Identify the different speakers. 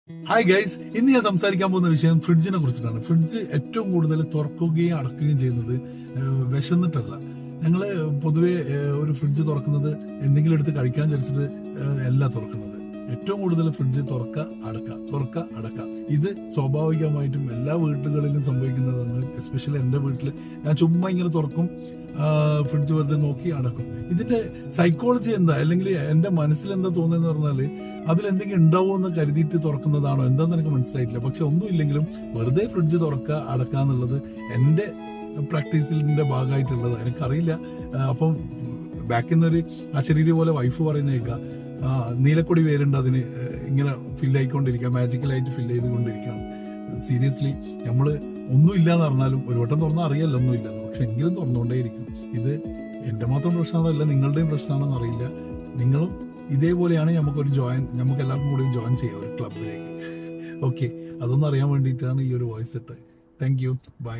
Speaker 1: Hi guys, ഇന്ന് ഞാൻ സംസാരിക്കാൻ പോകുന്ന വിഷയം ഫ്രിഡ്ജിനെ കുറിച്ചിട്ടാണ്. ഫ്രിഡ്ജ് ഏറ്റവും കൂടുതൽ തുറക്കുകയും അടക്കുകയും ചെയ്യുന്നത് വിശന്നിട്ടല്ല. ഞങ്ങൾ പൊതുവെ ഒരു ഫ്രിഡ്ജ് തുറക്കുന്നത് എന്തെങ്കിലും എടുത്ത് കഴിക്കാൻ വിചാരിച്ചിട്ട് അല്ല തുറക്കുന്നത്. ഏറ്റവും കൂടുതൽ ഫ്രിഡ്ജ് തുറക്കുക അടക്കുക. ഇത് സ്വാഭാവികമായിട്ടും എല്ലാ വീട്ടുകളിലും സംഭവിക്കുന്നതാണ്. എസ്പെഷ്യലി എൻ്റെ വീട്ടിൽ ഞാൻ ചുമ്മാ ഇങ്ങനെ തുറക്കും, ഫ്രിഡ്ജ് വെറുതെ നോക്കി അടക്കും. ഇതിന്റെ സൈക്കോളജി എന്താ, അല്ലെങ്കിൽ എൻ്റെ മനസ്സിൽ എന്താ തോന്നുന്നതെന്ന് പറഞ്ഞാൽ അതിലെന്തെങ്കിലും ഉണ്ടാവുമോ എന്ന് കരുതിയിട്ട് തുറക്കുന്നതാണോ എന്താന്ന് എനിക്ക് മനസ്സിലായിട്ടില്ല. പക്ഷെ ഒന്നുമില്ലെങ്കിലും വെറുതെ ഫ്രിഡ്ജ് തുറക്കുക അടക്കുക എന്നുള്ളത് എൻ്റെ പ്രാക്ടീസിന്റെ ഭാഗമായിട്ടുള്ളത് എനിക്കറിയില്ല. അപ്പം ബാക്കിൽ നിന്നൊരു അശരീരി പോലെ വൈഫ് പറയുന്ന കേൾക്കാം, നീലക്കൊടി വേരുണ്ട് അതിന് ഇങ്ങനെ ഫില്ലായിക്കൊണ്ടിരിക്കുക, മാജിക്കലായിട്ട് ഫില്ല് ചെയ്തുകൊണ്ടിരിക്കുകയാണ്. സീരിയസ്ലി നമ്മൾ ഒന്നുമില്ല എന്ന് പറഞ്ഞാലും ഒരു വട്ടം തുറന്നാൽ അറിയാലോ ഒന്നുമില്ലെന്ന്, പക്ഷെ എങ്കിലും തുറന്നുകൊണ്ടേയിരിക്കും. ഇത് എൻ്റെ മാത്രം പ്രശ്നമാണല്ല, നിങ്ങളുടെയും പ്രശ്നമാണെന്ന് അറിയില്ല. നിങ്ങളും ഇതേപോലെയാണ് നമുക്ക് എല്ലാവർക്കും കൂടി ജോയിൻ ചെയ്യാം ഒരു ക്ലബിലേക്ക്. ഓക്കെ, അതൊന്നും അറിയാൻ വേണ്ടിയിട്ടാണ് ഈ ഒരു വോയിസ് ഇട്ടത്. Thank you, by.